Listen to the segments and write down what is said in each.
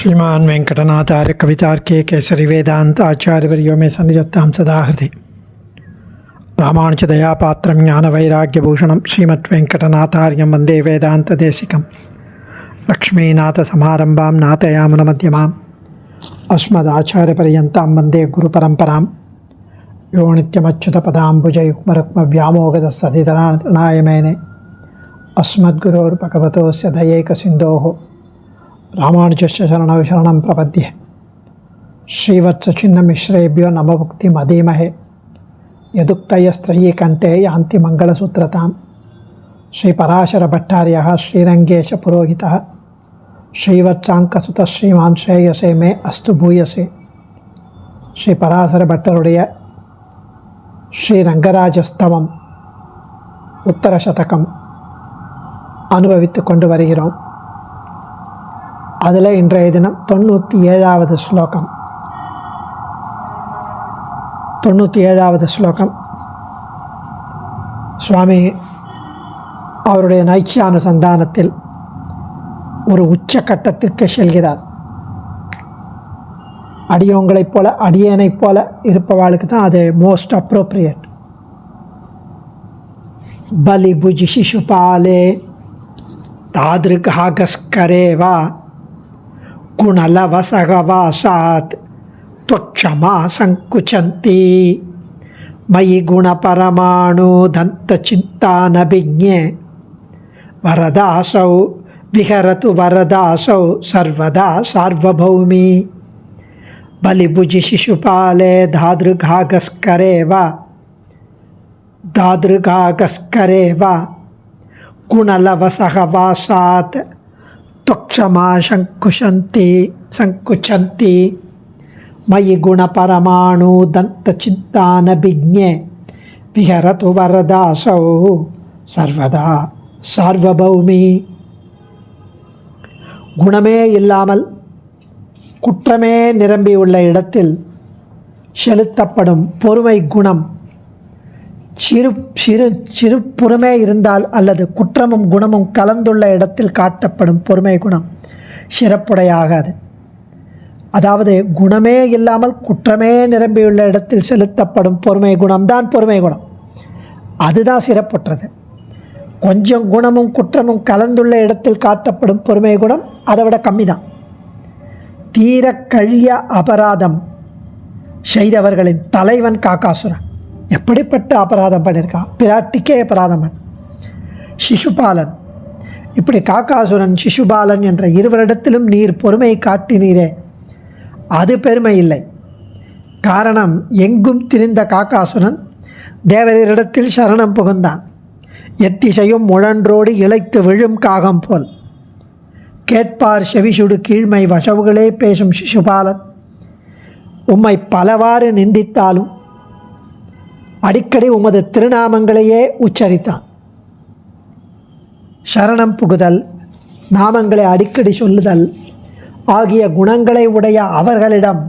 श्रीमान वेंकटनाथार्य कवितार्के केसरी वेदांत आचार्यवर्यो मे सन्निधत्तां सदा हृदि रामानुजदयापात्रं ज्ञानवैराग्यभूषणं श्रीमद्वेंकटनाथार्यं वन्दे वेदान्तदेशिकं लक्ष्मीनाथसमारम्भां नाथयामुनमध्यमाम् अस्मदाचार्यपर्यन्तां वन्दे गुरुपरम्परां यो नित्यमच्युतपदाम्बुजयुग्मरुक्मव्यामोहदस्तदितराणाय मेने अस्मद्गुरोर्भगवतोस्य दयैकसिन्धोः रामानुजस्य शरणौ शरणं प्रपद्ये श्रीवत्सचिन्नमिश्रेभ्यो नमभुक्तिमधीमहे यदुक्तयस्त्रयी कंठे यान्ति मंगलसूत्रतां श्रीपराशरभट्टार्यः श्रीरङ्गेशपुरोहितः श्रीवत्साङ्कसुतः श्रीमान् श्रेयसे मे अस्तु भूयसे श्रीपराशरभट्टरुடைய ஸ்ரீரங்கராஜஸ்தவம் உத்தரசதகம் அனுபவித்து கொண்டு வருகிறோம். அதில் இன்றைய தினம் 97வது ஸ்லோகம். 97வது ஸ்லோகம் சுவாமி அவருடைய நைச்சியானுசந்தானத்தில் ஒரு உச்சக்கட்டத்திற்கு செல்கிறார். அடியோங்களைப் போல அடியேனைப் போல இருப்பவாளுக்கு தான் அது மோஸ்ட் அப்ரோப்ரியேட். பலி புஜி சிசுபாலே தாதிருகாகஸ்கரேவா குணலவசகவாசாத் त्वक्षमा संकुचन्ति मयि गुणपरमाणु दन्तचिन्तानभिज्ञे वरदासौ विहरतु वरदासौ सर्वदा सार्वभौमी बलिभुजि शिशुपाले दादृगागस्करेव गुणलवसहवासात् त्वक्षमा संकुचन्ति मयि गुणपरमाणु दन्तचिन्तानभिज्ञे विहरतु वरदासौ सर्वदा सार्वभौमी. குணமே இல்லாமல் குற்றமே நிரம்பியுள்ள இடத்தில் செலுத்தப்படும் பொறுமை குணம் சிறு சிறு சிறு பொறுமை இருந்தால் அல்லது குற்றமும் குணமும் கலந்துள்ள இடத்தில் காட்டப்படும் பொறுமை குணம் சிறப்புடையாகாது. அதாவது குணமே இல்லாமல் குற்றமே நிரம்பியுள்ள இடத்தில் செலுத்தப்படும் பொறுமை குணம்தான் பொறுமை குணம், அதுதான் சிறப்புற்றது. கொஞ்சம் குணமும் குற்றமும் கலந்துள்ள இடத்தில் காட்டப்படும் பொறுமை குணம் அதை விட கம்மி தான். தீர கழிய அபராதம் செய்தவர்களின் தலைவன் காக்காசுரன். எப்படிப்பட்ட அபராதம் பண்ணியிருக்கான், பிராட்டிக்கே அபராதம் பண்ண. சிசுபாலன், இப்படி காக்காசுரன் சிசுபாலன் என்ற இருவரிடத்திலும் நீர் பொறுமை காட்டினீரே, அது பெருமை இல்லை. காரணம், எங்கும் திரிந்த காக்காசுரன் தேவரிடத்தில் சரணம் புகுந்தான். எத்திசையும் முழன்றோடு இளைத்து விழும் காகம் போல் கேட்பார் செவிசுடு கீழ்மை வசவுகளே பேசும் சிசுபாலன் உம்மை பலவாறு நிந்தித்தாலும் அடிக்கடி உமது திருநாமங்களையே உச்சரித்தான். சரணம் புகுதல், நாமங்களை அடிக்கடி சொல்லுதல் ஆகிய குணங்களை உடைய அவர்களிடம்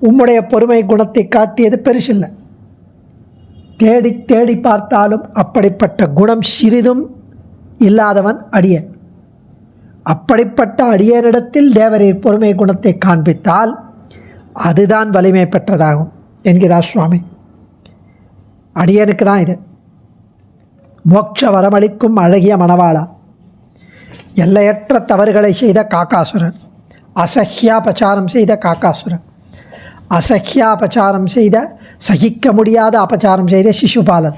உம்முடைய பொறுமை குணத்தை காட்டியது பெருசில்லை. தேடி தேடி பார்த்தாலும் அப்படிப்பட்ட குணம் சிறிதும் இல்லாதவன் அடியேன். அப்படிப்பட்ட அடியேனிடத்தில் தேவரீர் பொறுமை குணத்தை காண்பித்தால் அதுதான் வலிமை பெற்றதாகும் என்கிறார் சுவாமி. அடியனுக்கு தான் இது. மோட்ச வரமளிக்கும் அழகிய மணவாளா, எல்லையற்ற தவறுகளை செய்த காக்காசுரன், அசஹ்யாபச்சாரம் செய்த காக்காசுரன், அசஹ்யாபச்சாரம் செய்த சகிக்க முடியாத அபச்சாரம் செய்த சிசுபாலன்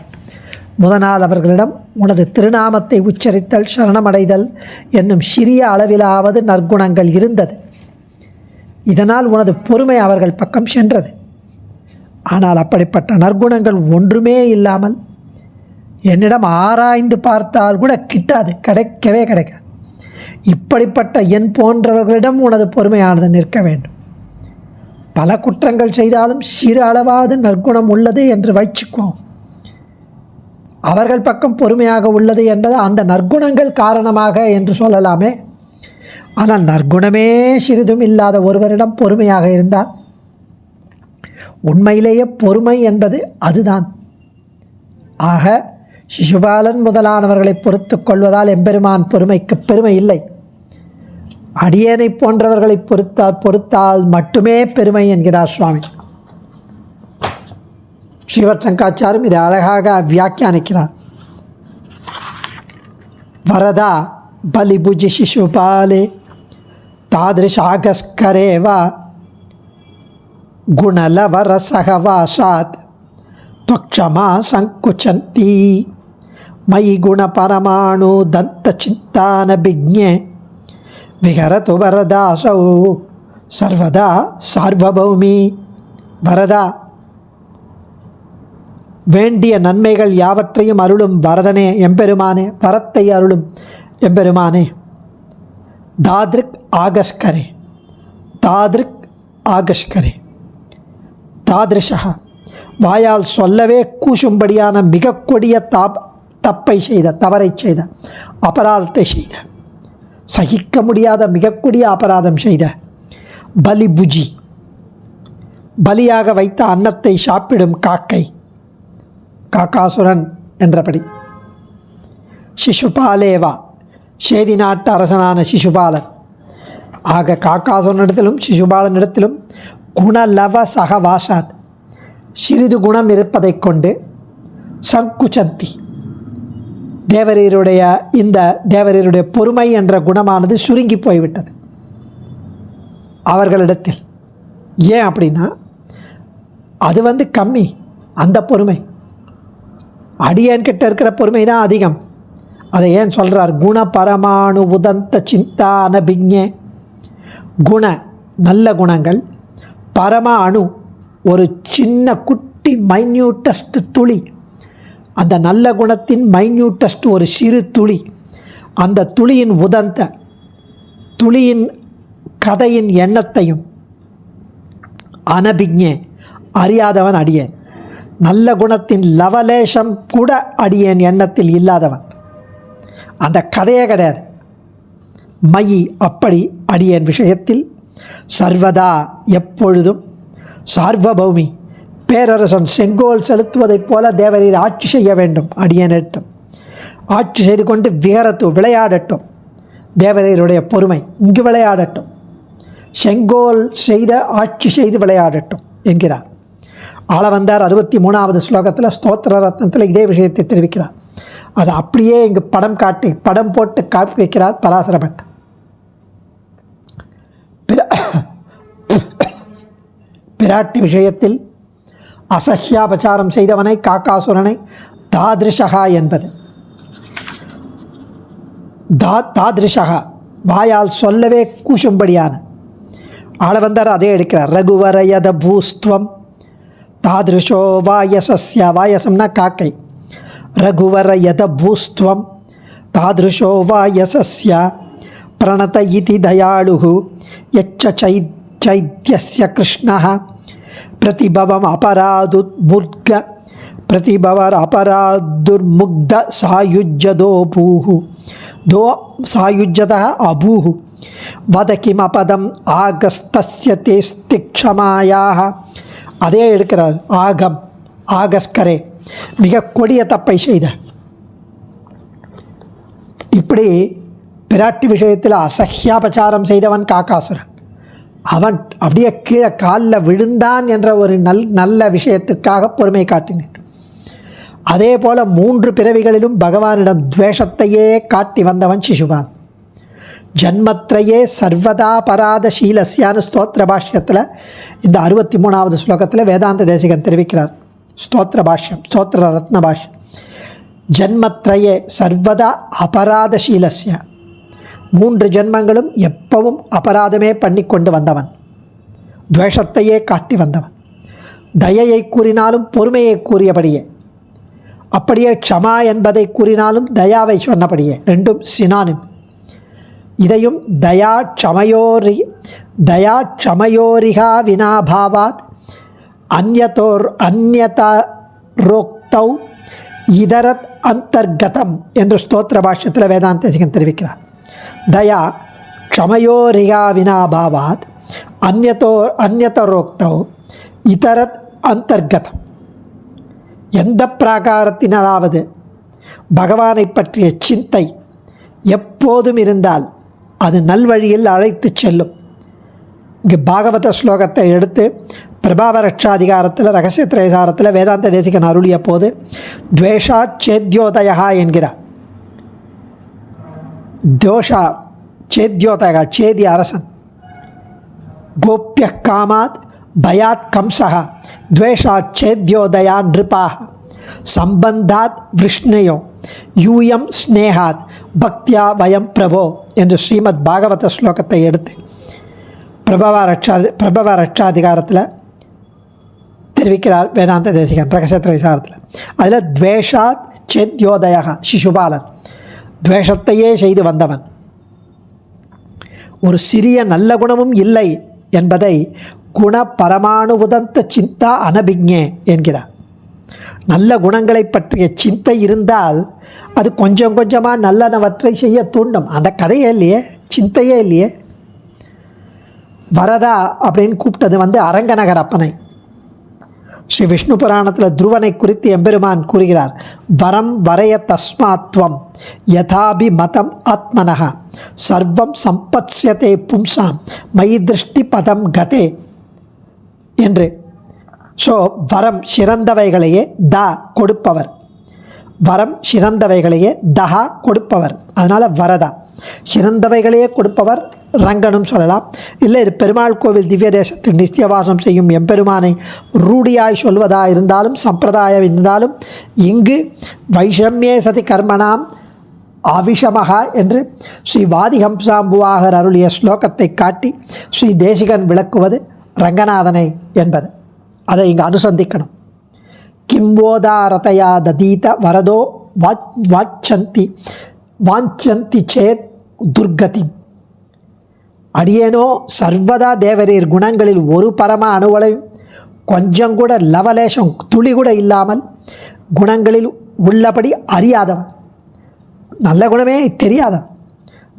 முதனால் அவர்களிடம் உனது திருநாமத்தை உச்சரித்தல் சரணமடைதல் என்னும் சிறிய அளவிலாவது நற்குணங்கள் இருந்தது. இதனால் உனது பொறுமை அவர்கள் பக்கம் சென்றது. ஆனால் அப்படிப்பட்ட நற்குணங்கள் ஒன்றுமே இல்லாமல் என்னிடம் ஆராய்ந்து பார்த்தால் கூட கிட்டாது, கிடைக்கவே கிடைக்காது. இப்படிப்பட்ட என் போன்றவர்களிடம் உனது பொறுமையானது நிற்க வேண்டும். பல குற்றங்கள் செய்தாலும் சிறு அளவாவது நற்குணம் உள்ளது என்று வைச்சுக்குவோம். அவர்கள் பக்கம் பொறுமையாக உள்ளது என்பது அந்த நற்குணங்கள் காரணமாக என்று சொல்லலாமே. ஆனால் நற்குணமே சிறிதும் இல்லாத ஒருவரிடம் பொறுமையாக இருந்தால் உண்மையிலேயே பொறுமை என்பது அதுதான். ஆக சிசுபாலன் முதலானவர்களை பொறுத்து கொள்வதால் எம்பெருமான் பொறுமைக்கு பெருமை இல்லை. அடியேனை போன்றவர்களை பொறுத்தால் மட்டுமே பெருமை என்கிறார் சுவாமி. ஸ்ரீவத்சங்காச்சாரும் இதை அழகாக வியாக்கியானிக்கிறார். வரதா பலிபுஜி சிசுபாலே தாதிருஷாகஸ்கரேவ குணலவர சகவாசாத் त्वक्षमा संकुचन्ति मयि गुणपरमाणु दन्तचिन्तानभिज्ञे विहरतु वरदासौ सर्वदा सार्वभौमी. வரதா, வேண்டிய நன்மைகள் யாவற்றையும் அருளும் வரதனே எம்பெருமானே, வரத்தை அருளும் எம்பெருமானே. தாத்ருக் ஆகஸ்கரே, தாத்ருக் ஆகஸ்கரே, தாதிருஷா, வாயால் சொல்லவே கூசும்படியான மிக கொடிய தப்பை செய்த, தவறை செய்த, அபராதத்தை செய்த, சகிக்க முடியாத மிக கொடிய அபராதம் செய்த, பலிபுஜி, பலியாக வைத்த அன்னத்தை சாப்பிடும் காக்கை, காக்காசுரன் என்றபடி. சிசுபாலேவா, சேதி நாட்டு அரசனான சிசுபாலன். ஆக காக்காசுரனிடத்திலும் சிசுபாலனிடத்திலும் குணலவ சகவாசாத், சிறிது குணம் இருப்பதைக் கொண்டு சங்குச்சந்தி, தேவரீருடைய பொறுமை என்ற குணமானது சுருங்கி போய்விட்டது அவர்களிடத்தில். ஏன் அப்படின்னா அது கம்மி, அந்த பொறுமை. அடியன்கிட்ட இருக்கிற பொறுமை தான் அதிகம். அதை ஏன் சொல்கிறார்? குண பரமாணு உதந்த சிந்தான பிஞே. குண, நல்ல குணங்கள், பரம அணு, ஒரு சின்ன குட்டி மைன்யூட்டஸ்ட் துளி, அந்த நல்ல குணத்தின் மைன்யூட்டஸ்ட் ஒரு சிறு துளி, அந்த துளியின் உதந்த, துளியின் கதையின் எண்ணத்தையும் அனபிஞே, அறியாதவன் அடியேன். நல்ல குணத்தின் லவலேஷம் கூட அடியேன் எண்ணத்தில் இல்லாதவன், அந்த கதையே கிடையாது. மயி, அப்படி அடியேன் விஷயத்தில் சர்வதா, எப்பொழுதும், சார்வபௌமி, பேரரசன் செங்கோல் செலுத்துவதைப் போல தேவரீர் ஆட்சி செய்ய வேண்டும். அடியேனிட்டும் ஆட்சி செய்து கொண்டு விஹரத்து, விளையாடட்டும். தேவரீருடைய பொறுமை இங்கு விளையாடட்டும், செங்கோல் செய்த ஆட்சி செய்து விளையாடட்டும் என்கிறார். ஆளவந்தார் 63வது ஸ்லோகத்தில் ஸ்தோத்திர ரத்னத்தில் இதே விஷயத்தை தெரிவிக்கிறார். அதை அப்படியே இங்கு படம் போட்டு காப்பி வைக்கிறார் பராசரபட். பிராட்டி விஷயத்தில் அசஹ்யாபச்சாரம் செய்தவனை, காக்காசுரனை தாதிருஷகா என்பது. தாதிருஷகா, வாயால் சொல்லவே கூசும்படியான. ஆளவந்தார் அதே எடுக்கிறார். ரகுவரயத பூஸ்துவம் தாதிருஷோ வாயசஸ்ய, வாயசம்னா காக்கை. ரகுவரயத பூஸ்துவம் தாதிருஷோ வாயசஸ்ய பிரணத இதி தயாளுகு யச்ச சைத்யஸ்ய கிருஷ்ணः பிரதிபவம் அபராதுர்முக்த பிரதிபவர் அபராதுர்முக்த சாயுஜ்யதோ பூஹு தோ சாயுஜ்யதः அபூஹு வத கிமபதம் ஆகஸ்தஸ்ய தேஸ்தி க்ஷமாயாः. அதே எடுக்கிறார். ஆகம், ஆகஸ்கரே, மிக கொடிய தப்பை செய்த. இப்படி பிராட்டி விஷயத்தில் அசஹ்யாபச்சாரம் செய்தவன் காக்காசுரன். அவன் அப்படியே கீழே காலில் விழுந்தான் என்ற ஒரு நல்ல விஷயத்துக்காக பொறுமை காட்டினேன். அதே போல் 3 பிறவிகளிலும் பகவானிடம் துவேஷத்தையே காட்டி வந்தவன் சிசுபால். ஜன்மத்ரயே சர்வதா பராத சீலஸ்யானு ஸ்தோத்திர பாஷ்யத்தில் இந்த 63வது ஸ்லோகத்தில் வேதாந்த தேசிகன் தெரிவிக்கிறார். ஸ்தோத்திர பாஷ்யம், ஸ்தோத்திர ரத்ன பாஷ்யம். ஜன்மத்ரயே சர்வதா அபராத சீலஸ்ய, 3 ஜென்மங்களும் எப்பவும் அபராதமே பண்ணி கொண்டு வந்தவன், துவேஷத்தையே காட்டி வந்தவன். தயையை கூறினாலும் பொறுமையை கூறியபடியே, அப்படியே க்ஷமா என்பதை கூறினாலும் தயாவை சொன்னபடியே, ரெண்டும் சினானிம். இதையும் தயா க்ஷமயோரிகா வினாபாவாத் அந்யதரோக்தௌ இதரத் அந்தர்கதம் என்று ஸ்தோத்திர பாஷ்யத்தில் வேதாந்த தேசிகன் தெரிவிக்கிறார். தயா க்ஷமயோரிகா வினாபாவாத் அந்யதரோக்தௌ இதரத் அந்தர்கதம். எந்த பிராகாரத்தினாலாவது பகவானை பற்றிய சிந்தை எப்போதும் இருந்தால் அது நல்வழியில் அழைத்து செல்லும். இங்கே பாகவத ஸ்லோகத்தை எடுத்து பிரபாவ ரட்சாதிகாரத்தில் ரகசிய திரைசாரத்தில் வேதாந்த தேசிகன் அருளிய போது துவேஷா சேத்யோதயா என்கிறார். தோஷா சேத்யோதயா, சேதி அரசன். கோப்ய காமாத் பயாத் கம்சா துவேஷாத் சேத்யோதயா நிருபாக சம்பந்தாத் விஷ்ணயோ யூயம் ஸ்னேகாத் பக்தியா வயம் பிரபோ என்று ஸ்ரீமத் பாகவத ஸ்லோகத்தை எடுத்து பிரபவ ரட்சாதிகாரத்தில் தெரிவிக்கிறார் வேதாந்த தேசிகன் ரகசிய திரைசாரத்தில். அதில் துவேஷாத் சேத்யோதயா, சிசுபாலன் துவேஷத்தையே செய்து வந்தவன், ஒரு சிறிய நல்ல குணமும் இல்லை என்பதை குண பரமாணுபுதந்த சிந்தா அனபிக்ஞே என்கிறார். நல்ல குணங்களை பற்றிய சிந்தை இருந்தால் அது கொஞ்சம் கொஞ்சமாக நல்லனவற்றை செய்ய தூண்டும். அந்த கதையே இல்லையே, சிந்தையே இல்லையே. வரதா அப்படின்னு கூப்பிட்டது அரங்கநகர் அப்பனை. ஸ்ரீ விஷ்ணு புராணத்தில் துருவனை குறித்து எம்பெருமான் கூறுகிறார், வரம் வரைய தஸ்மாத்வம் யதாபி மதம் ஆத்மனஹ சர்வம் சம்பத்ஸ்யதே பும்சாம் மயி திருஷ்டி பதம் கதே என்று. ஸோ வரம் சிறந்தவைகளையே கொடுப்பவர், வரம் சிறந்தவைகளையே தஹா கொடுப்பவர். அதனால் வரதா சிறந்தவைகளையே கொடுப்பவர் ரங்கனும் சொல்லலாம். இல்லை பெருமாள் கோவில் திவ்ய தேசத்தில் நித்தியவாசம் செய்யும் எம்பெருமானை ரூடியாய் சொல்வதாக இருந்தாலும் சம்பிரதாயம் இருந்தாலும் இங்கு வைஷமியே சதி கர்மணாம் ஆவிஷமகா என்று ஸ்ரீ வாதிஹம்சாம்புவாகர் அருளிய ஸ்லோகத்தை காட்டி ஸ்ரீ தேசிகன் விளக்குவது ரங்கநாதனை என்பது. அதை இங்கு அனுசந்திக்கணும். கிம்போதாரதயா ததீத வரதோ வாஞ்சந்தி சேத் துர்கதி. அடியேனோ சர்வதா தேவரீர் குணங்களில் ஒரு பரம அணுவளையும் கொஞ்சம் கூட லவலேஷம் துளி கூட இல்லாமல் குணங்களில் உள்ளபடி அறியாதவன், நல்ல குணமே தெரியாதவன்.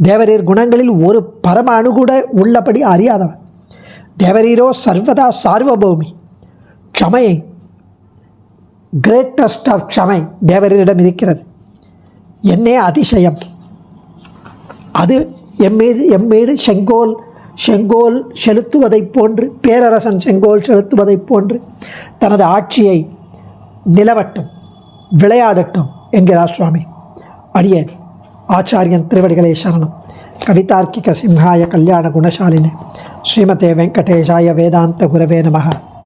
தேவரீர் குணங்களில் ஒரு பரம அணு கூட உள்ளபடி அறியாதவன். தேவரீரோ சர்வதா சார்வபௌமி, க்ஷமை, கிரேட்டஸ்ட் ஆஃப் க்ஷமை தேவரீரிடம் இருக்கிறது. என்னே அதிசயம். அது எம்மீது செங்கோல் செலுத்துவதைப் போன்று, பேரரசன் செங்கோல் செலுத்துவதைப் போன்று தனது ஆட்சியை நிலவட்டும், விளையாடட்டும் என்கிறார் சுவாமி. அடியேன் ஆச்சாரியன் திருவடிகளே சரணம். கவிதார்க்கிக சிம்ஹாய கல்யாண குணசாலினே ஸ்ரீமதே வெங்கடேஷாய வேதாந்த குரவே நமஹ.